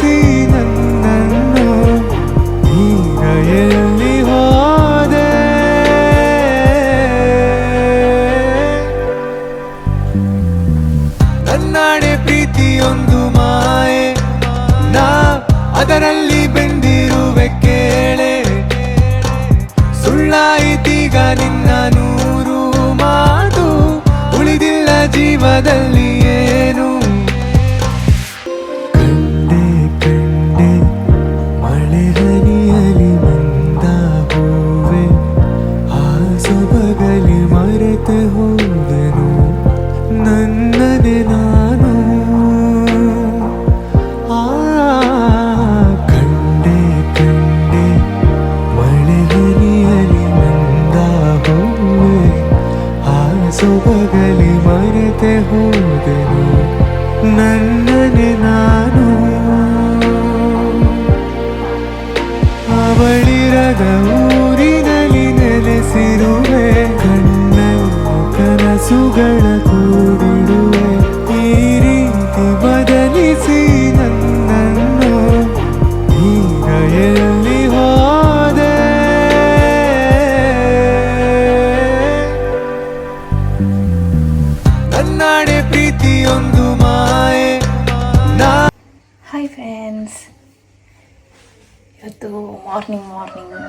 ಬದಲಿಸಿ ನನ್ನನ್ನು ಈಗ ಎಲ್ಲಿ ಹೋದೆ. ನನ್ನಾಡೆ ಪ್ರೀತಿಯೊಂದು ಮಾಯೆ, ನಾ ಅದರಲ್ಲಿ ಬೆಂದಿರುವೆ ಕೇಳೆ. ಸುಳ್ಳಾಯಿತೀಗ ನಿನ್ನ ನೂರು ಮಾತು, ಉಳಿದಿಲ್ಲ ಜೀವದಲ್ಲಿ ಏನು. ಕಂಡೆ ಕಂಡೆ ಮಳೆ ಹನಿಯಲಿ ಮಂದ ಹೂವೆ, ಆ ಸೊಬಗಲಿ ಮರೆತೆ ಹೋದೆನು ನನ್ನನೆ ನಾನು. ಕಂಡೆ ಕಂಡೆ ಮಳೆ ಹನಿಯಲಿ ಮಂದ ಹೂವೆ, ಆ ಸೊಬಗಲಿ ಮರೆತೆ ಹೋದೆನು ನನ್ನನೆ ನಾನು. ಅವಳಿರದ ಊರಿನಲ್ಲಿ ನೆಲೆಸಿರುವೆ, ಕಣ್ಣಲ್ಲಿ ಕನಸುಗಳ ಕೂಡಿಡುವೆ. ಈ ರೀತಿ ಬದಲಿಸಿ ನನ್ನನ್ನು ಈಗ ಎಲ್ಲಿ ಹೋದೆ. ನನ್ನಾಡೆ ಪ್ರೀತಿಯೊಂದು ಮಾಯೆ. ಹಾಯ್ ಫ್ರೆಂಡ್ಸ್, ಇವತ್ತು ಮಾರ್ನಿಂಗ್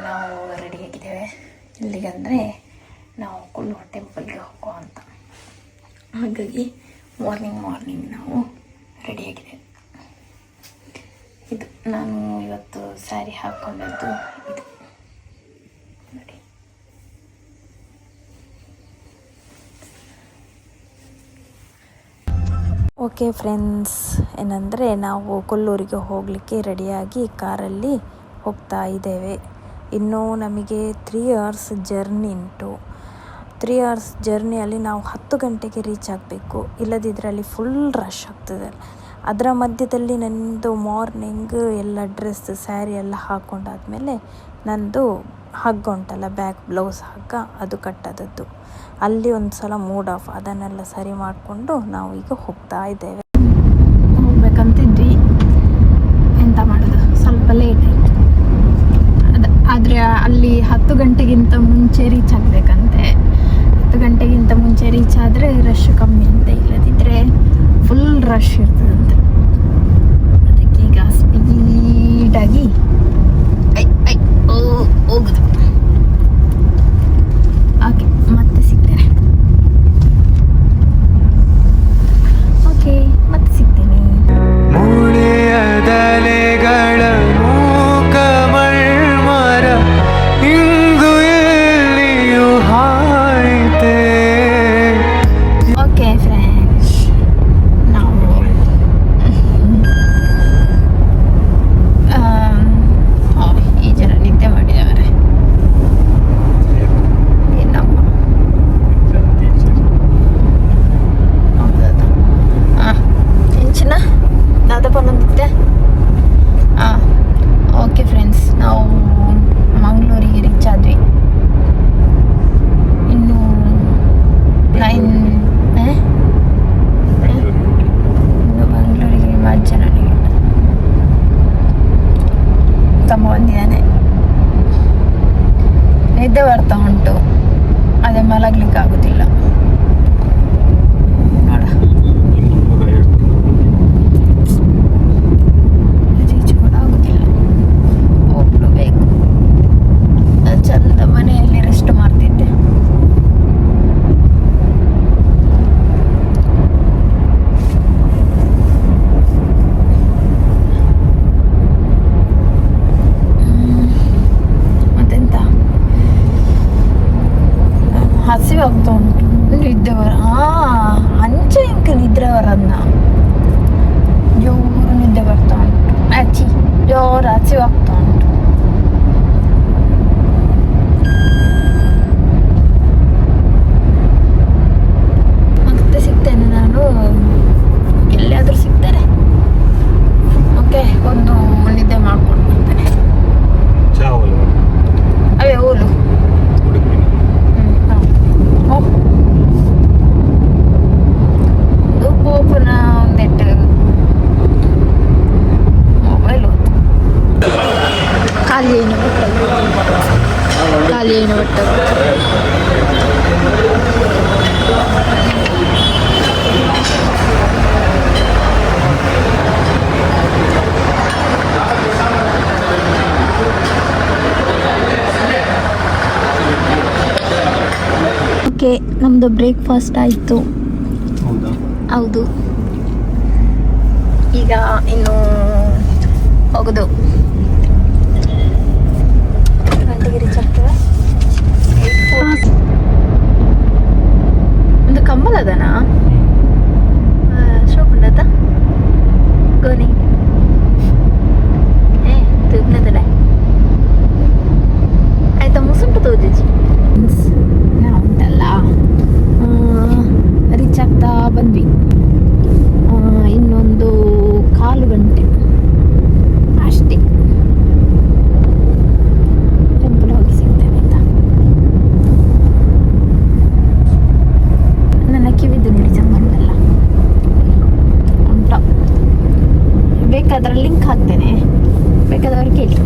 ನಾವು ರೆಡಿಯಾಗಿದ್ದೇವೆ. ಎಲ್ಲಿಗಂದರೆ ನಾವು ಕೊಲ್ಲೂರು ಟೆಂಪಲ್ಗೆ ಹೋಗೋ ಅಂತ. ಹಾಗಾಗಿ ಮಾರ್ನಿಂಗ್ ನಾವು ರೆಡಿಯಾಗಿದ್ದೇವೆ. ಇದು ನಾನು ಇವತ್ತು ಸ್ಯಾರಿ ಹಾಕ್ಕೊಂಡದ್ದು ಇದು ನೋಡಿ. ಓಕೆ ಫ್ರೆಂಡ್ಸ್, ಏನಂದರೆ ನಾವು ಕೊಲ್ಲೂರಿಗೆ ಹೋಗಲಿಕ್ಕೆ ರೆಡಿಯಾಗಿ ಕಾರಲ್ಲಿ ಹೋಗ್ತಾ ಇದ್ದೇವೆ. ಇನ್ನೂ ನಮಗೆ 3 hours ಜರ್ನಿ ಉಂಟು. 3 hours ಜರ್ನಿಯಲ್ಲಿ ನಾವು 10 ಗಂಟೆಗೆ ರೀಚ್ ಆಗಬೇಕು, ಇಲ್ಲದಿದ್ದರೆ ಅಲ್ಲಿ ಫುಲ್ ರಶ್ ಆಗ್ತದೆ. ಅದರ ಮಧ್ಯದಲ್ಲಿ ನನ್ನದು ಮಾರ್ನಿಂಗ್ ಎಲ್ಲ ಡ್ರೆಸ್ ಸ್ಯಾರಿ ಎಲ್ಲ ಹಾಕ್ಕೊಂಡಾದ್ಮೇಲೆ ನನ್ನದು ಹಗ್ಗ ಉಂಟಲ್ಲ, ಬ್ಯಾಕ್ ಬ್ಲೌಸ್ ಹಗ್ಗ, ಅದು ಕಟ್ಟದದ್ದು. ಅಲ್ಲಿ ಒಂದು ಸಲ ಮೂಡ್ ಆಫ್, ಅದನ್ನೆಲ್ಲ ಸರಿ ಮಾಡಿಕೊಂಡು ನಾವು ಈಗ ಹೋಗ್ತಾ ಇದ್ದೇವೆ. ಹೋಗ್ಬೇಕಂತಿದ್ವಿ, ಎಂತ ಮಾಡೋದು, ಸ್ವಲ್ಪ ಲೇಟ್ ಆಯಿತು. ಆದರೆ ಅಲ್ಲಿ 10 ಗಂಟೆಗಿಂತ ಮುಂಚೆ ರೀಚ್ ಆಗಬೇಕಂತೆ. 10 ಗಂಟೆಗಿಂತ ಮುಂಚೆ ರೀಚ್ ಆದರೆ ರಶ್ ಕಮ್ಮಿ ಅಂತ, ಇಲ್ಲದಿದ್ದರೆ ಫುಲ್ ರಶ್ ಇರ್ತದಂತೆ. ಅದಕ್ಕೆ ಈಗ ಸ್ಪೀಡಾಗಿ ಹೋಗುದು. ಓಕೆ, ಮತ್ತೆ ಸಿಗ್ತೇನೆ. ಓಕೆ, ಮತ್ತೆ ಸಿಗ್ತೇನೆ. ಮೂಳೆಯದಲೆಗಳ ಮೂಕಮರ್ಮರ ಇಂದು ಎಲ್ಲಿಯೂ ಹಾಯಿತೆ. ಓಕೆ ಫ್ರೆಂಡ್ಸ್, ನಾವು ಈ ಜನ ನಿದ್ದೆ ಮಾಡಿದವರೆ. ಏನಮ್ಮ ಹೌದಾ? ಎಂಚಿನ ದಾದಪ್ಪ ಬಂದಿದ್ದೆ. ಓಕೆ ಫ್ರೆಂಡ್ಸ್, ನಾವು ಮಂಗಳೂರಿಗೆ ರೀಚ್ ಆದ್ವಿ. ಇನ್ನು 9 ಇನ್ನು ಮಂಗಳೂರಿಗೆ ಮಜ್ಜ ನನಗೆ ತಮ್ಮ ಬಂದಿದ್ದಾನೆ. ನಿದ್ದೆ ಬರ್ತಾ ಉಂಟು, ಅದೇ ಮಲಗ್ಲಿಕ್ಕೆ ಆಗೋದಿಲ್ಲ. ನೋಡ, ರೀಚ್ ಕೂಡ ಆಗೋದಿಲ್ಲ, ಹೋಗ್ಬೇಕು. ಚಂದ ಮನೆಯಲ್ಲಿ ರೆಸ್ಟ್ ಮಾಡ್ತಿದ್ದೆ. ಹಸಿವಾಗ್ತಾ ಖಾಲಿ ಏನು ಖಾಲಿ ಏನು ಒಟ್ಟು ಓಕೆ ನಮ್ಮದು ಬ್ರೇಕ್ಫಾಸ್ಟ್ ಆಯಿತು. ಹೌದು, ಈಗ ಇನ್ನು ಹೋಗೋದು ಗಂಟೆಗೆ ರೀಚ್ ಆಗ್ತದೆ. ಒಂದು ಕಂಬಲ್ ಅದನಾ ಶೋಕುಂಡತ ಗೋನಿ ತೂಗ್ನದಲ್ಲ ಆಯ್ತಾ ಮುಸುಂಟು ತೋಜಿಜಿ ಉಂಟಲ್ಲ ರೀಚ್ ಆಗ್ತಾ ಬಂದ್ವಿ. ಇನ್ನೊಂದು 1/4 ಗಂಟೆ ಅಷ್ಟೇ ಟೆಂಪಲ್ ಹೋಗಿ ಸಿಗ್ತೇನೆ ಆಯ್ತಾ. ನನ್ನ ಕಿವಿದ್ದು ನೋಡಿ ಚಂದ ಉಂಟ. ಬೇಕಾದ್ರೆ ಲಿಂಕ್ ಹಾಕ್ತೇನೆ, ಬೇಕಾದವ್ರು ಕೇಳಿ.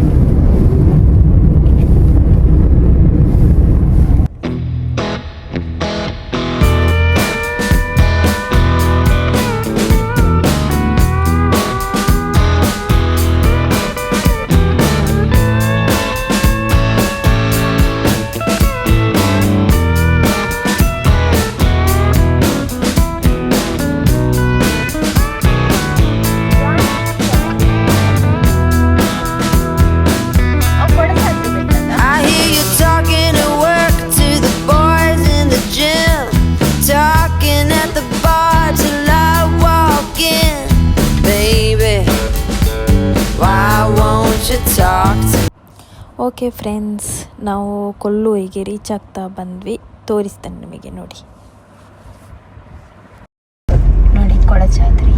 ಓಕೆ ಫ್ರೆಂಡ್ಸ್, ನಾವು ಕೊಲ್ಲೂರಿಗೆ ರೀಚ್ ಆಗ್ತಾ ಬಂದ್ವಿ. ತೋರಿಸ್ತೇನೆ ನಿಮಗೆ. ನೋಡಿ ಕೊಡಚಾದ್ರಿ.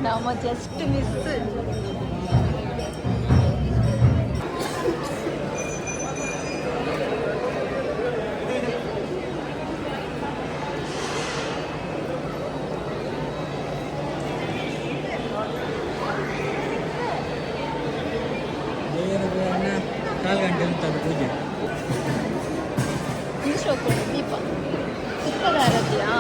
ನಾವು ಜಸ್ಟ್ ಮಿಸ್. ಪೂಜೆ ದೀಪ ತುಪ್ಪದ ಆರತಿಯಾ?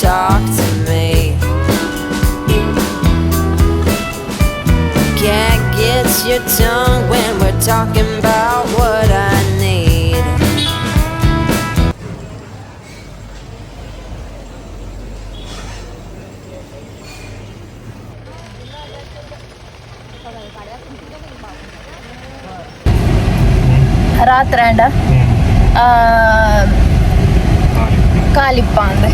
Talk to me. Can't get your tongue when we're talking about what I need. ರಾತ್ರಿ ಅಂಡ ಕಾಲಿಪ್ಪ ಅಂದೆ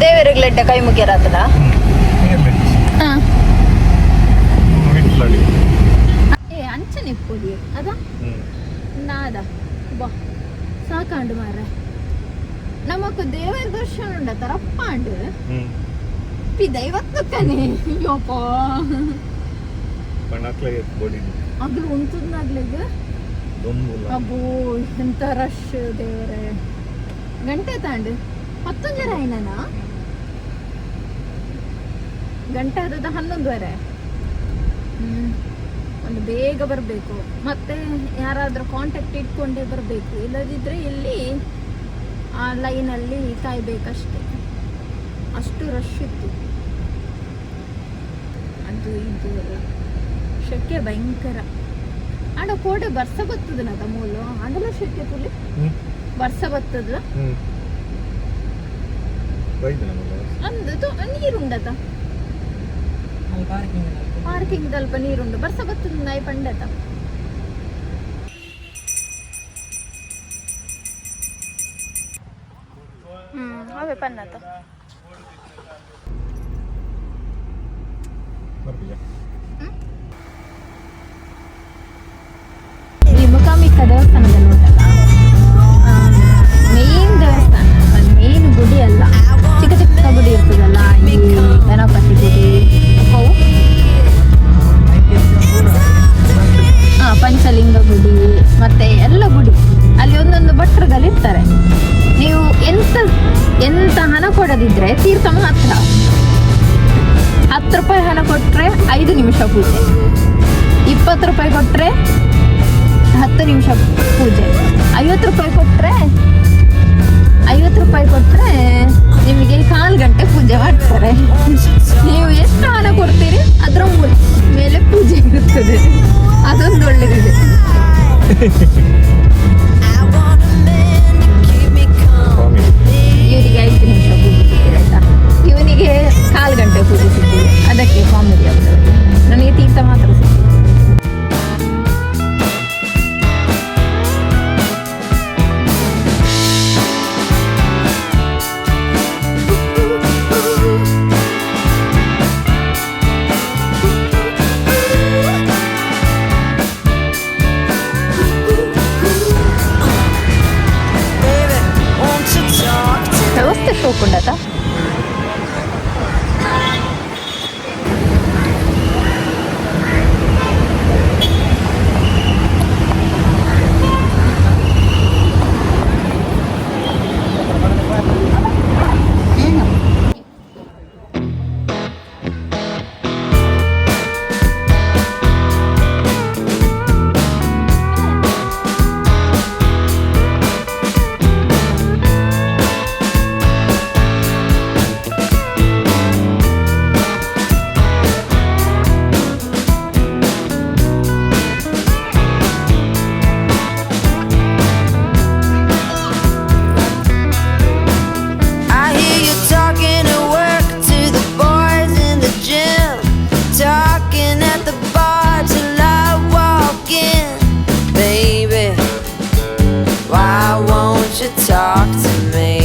ದೇವರಿಗ್ಲೆಡ್ಡೆ ಕೈ ಮುಗಿಯರಾತದ ಏ ಅಂಚನೆ ಪೊಲಿ ಅದ ನಾದ ಬಾ ಸಾಕಾಂಡು ಮಾರ್ರೆ ನಮಕ್ ದೇವರ ದರ್ಶನ ಉಂಡ ತರಪ್ಪ ಅಂಡು ದೈವತ್ತು ಕನೆ ಅಯ್ಯೋಪ್ಪ ಅಗ್ಲು ಉಂಟುದಾಗ್ಲಿಗ ಅಬ್ಬೋ ಎಂತ ರಶ್ ದೇವರೇ ಗಂಟೆ ತಾಂಡು 11 ಜನ ಗಂಟೆ ಆದದ್ದು 11:30. ಒಂದು ಬೇಗ ಬರಬೇಕು, ಮತ್ತೆ ಯಾರಾದರೂ ಕಾಂಟ್ಯಾಕ್ಟ್ ಇಟ್ಕೊಂಡೇ ಬರಬೇಕು, ಇಲ್ಲದಿದ್ದರೆ ಇಲ್ಲಿ ಆ ಲೈನಲ್ಲಿ ಕಾಯ್ಬೇಕಷ್ಟೆ. ಅಷ್ಟು ರಶ್ ಇತ್ತು. ಅದು ಇದು ಎಲ್ಲ ಶೆಕೆ ಭಯಂಕರ. ಆಡ ಕೋಟೆ ಬರ್ಸ ಬರ್ತದ ನದ ಮೂಲು ಆಗಲ ಶೆಕೆ ತುಲಿ ಬರ್ಸ ಬರ್ತದ ಅಂದು ನೀರುಂಡತ ಪಾರ್ಕಿಂಗ್ ಅಲ್ಪ ನೀರುಂಡು ಬರ್ಸ ಬರ್ತದ ನಾಯಿ ಪಂಡತ. ಅವೇ ಪನ್ನತ ಈ ಮುಖಾಂಬಿಕಾ ದೇವಸ್ಥಾನದಲ್ಲಿ ಉಂಟಲ್ಲ, ಮೇನ್ ದೇವಸ್ಥಾನ, ಮೇನ್ ಗುಡಿ ಅಲ್ಲ, ಚಿಕ್ಕ ಚಿಕ್ಕ ಗುಡಿ ಇರ್ತದಲ್ಲ, ಈ ಗಣಪತಿ ಗುಡಿ, ಪಂಚಲಿಂಗ ಗುಡಿ, ಮತ್ತೆ ಎಲ್ಲ ಗುಡಿ ಅಲ್ಲಿ ಒಂದೊಂದು ಭಟ್ರುಗಳಿರ್ತಾರೆ. ನೀವು ಎಂತ ಹಣ ಕೊಡದಿದ್ರೆ ತೀರ್ಥ ಮಾತ್ರ. 10 ರೂಪಾಯಿ ಹಣ ಕೊಟ್ಟರೆ 5 ನಿಮಿಷ ಪೂಜೆ, 20 ರೂಪಾಯಿ ಕೊಟ್ಟರೆ 10 ನಿಮಿಷ ಪೂಜೆ, 50 ರೂಪಾಯಿ ಕೊಟ್ಟರೆ ನಿಮಗೆ 1/4 ಗಂಟೆ ಪೂಜೆ ಮಾಡ್ತಾರೆ. ನೀವು ಎಷ್ಟು ಹಣ ಕೊಡ್ತೀರಿ ಅದರ ಮೇಲೆ ಪೂಜೆ ಇರುತ್ತದೆ. ಅದೊಂದು ಒಳ್ಳೆದಿದೆ. ಇವರಿಗೆ 5 ನಿಮಿಷ ಪೂಜೆ ಸಿಕ್ಕಿದೆ ಆಯ್ತಾ, ಇವನಿಗೆ 1/4 ಗಂಟೆ ಪೂಜೆ ಸಿಕ್ಕಿದೆ. ಅದಕ್ಕೆ ಕಾಮಿಡಿ ಆಗ್ತದೆ. ನನಗೆ ತೀರ್ಥ ಮಾತ್ರ ಸಿಕ್ಕಿದೆ. ವ್ಯವಸ್ಥೆ ಹೋಗ್ಕೊಂಡತ talk to me.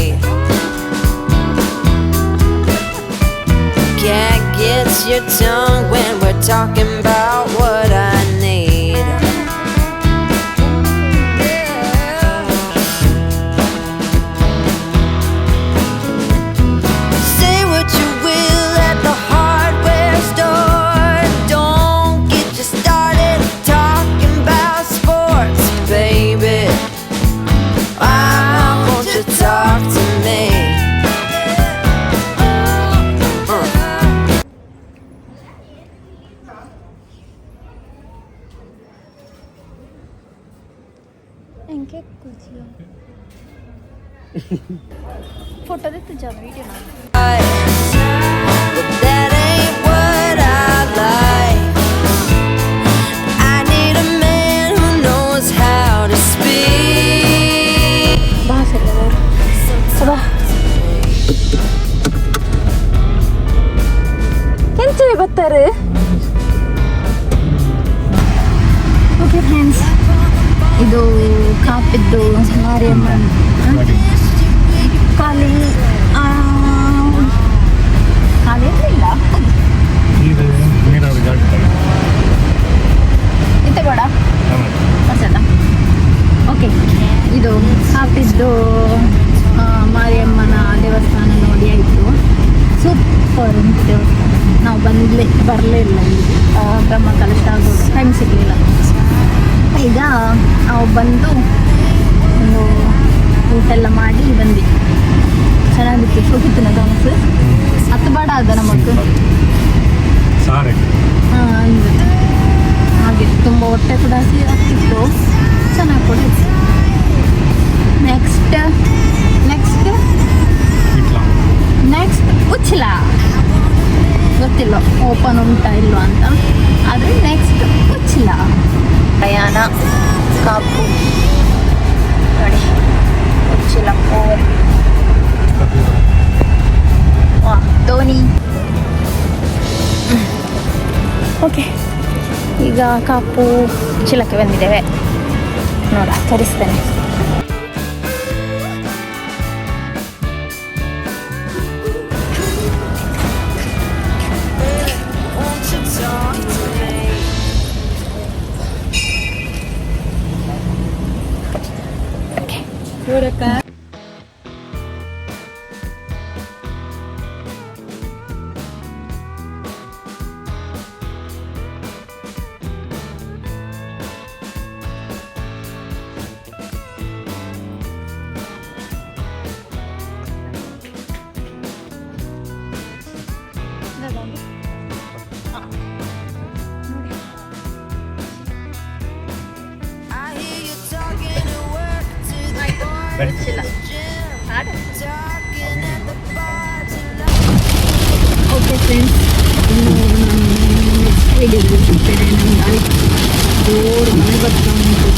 Can't get your tongue when we're talking about what I need. Say what you will at the hardware store. Don't get you started talking about sports, baby. Talk to me. ಎಂಕೆ ಕುಚಿಯೋ photo ದೆತ್ತು ಜಾ video But that ain't what I like. I need a man who knows how to speak. ಬಾ ಕೆಂಚೆ ಬರ್ತಾರೆ. Okay friends, ಇದು ಕಾಪಿದ್ದು ಮಾರಿಯಮ್ಮನ ಖಾಲಿ ಇರಲಿಲ್ಲ ಇತ್ತಬೇಡ ಬಸದ. Okay, ಇದು ಕಾಪಿದ್ದು ಮಾರಿಯಮ್ಮನ ದೇವಸ್ಥಾನ ನೋಡಿ ಆಯಿತು. ಸೂಪರ್ ಉಂಟು ದೇವಸ್ಥಾನ. ನಾವು ಬರಲೇ ಇಲ್ಲ ಇಲ್ಲಿ, ಬ್ರಹ್ಮ ಕಲಶ ಆಗೋದು ಟೈಮ್ ಸಿಗಲಿಲ್ಲ. ಈಗ ನಾವು ಬಂದು ಒಂದು ಊಟ ಎಲ್ಲ ಮಾಡಿ ಬಂದ್ವಿ. ಚೆನ್ನಾಗಿತ್ತು, ಶೋಕಿತ್ತು ನಗಮಸ್ ಹತ್ತು ಬಾಡ ಅದ ನಮಗೆ. ಸಾರೆ ಅಂದರೆ ಹಾಗೆ ತುಂಬ ಹೊಟ್ಟೆ ಕೂಡ ಹಸಿ ಆಗ್ತಿತ್ತು, ಚೆನ್ನಾಗಿ ಕೂಡ ಇತ್ತು. ನೆಕ್ಸ್ಟ್ ಉಚ್ಚಿಲ, ಗೊತ್ತಿಲ್ಲ ಓಪನ್ ಉಂಟಾ ಇಲ್ವಾ ಅಂತ, ಆದರೆ ನೆಕ್ಸ್ಟ್ ಉಚ್ಚಿಲ ಪ್ರಯಾಣ ಕಾಪು ನೋಡಿ, ಉಚ್ಚಿಲ ಓವರ್ ಧೋನಿ. ಓಕೆ, ಈಗ ಕಾಪು ಉಚ್ಚಿಲಕ್ಕೆ ಬಂದಿದ್ದೇವೆ. ನೋಡ ತೋರಿಸ್ತೇನೆ. Won't you talk to me? I hear you talking at work to the boys in the gym, talking at the bar tonight. Okay friends, ಇನ್ನು ನೆಕ್ಸ್ಟ್ ವಿಡಿಯೋದಲ್ಲಿ ಸಿಗ್ತೇನೆ. ನಮ್ಗೆ ಆಯ್ತು ಜೋರು ಮಳೆ ಬರ್ತಾ ಉಂಟು.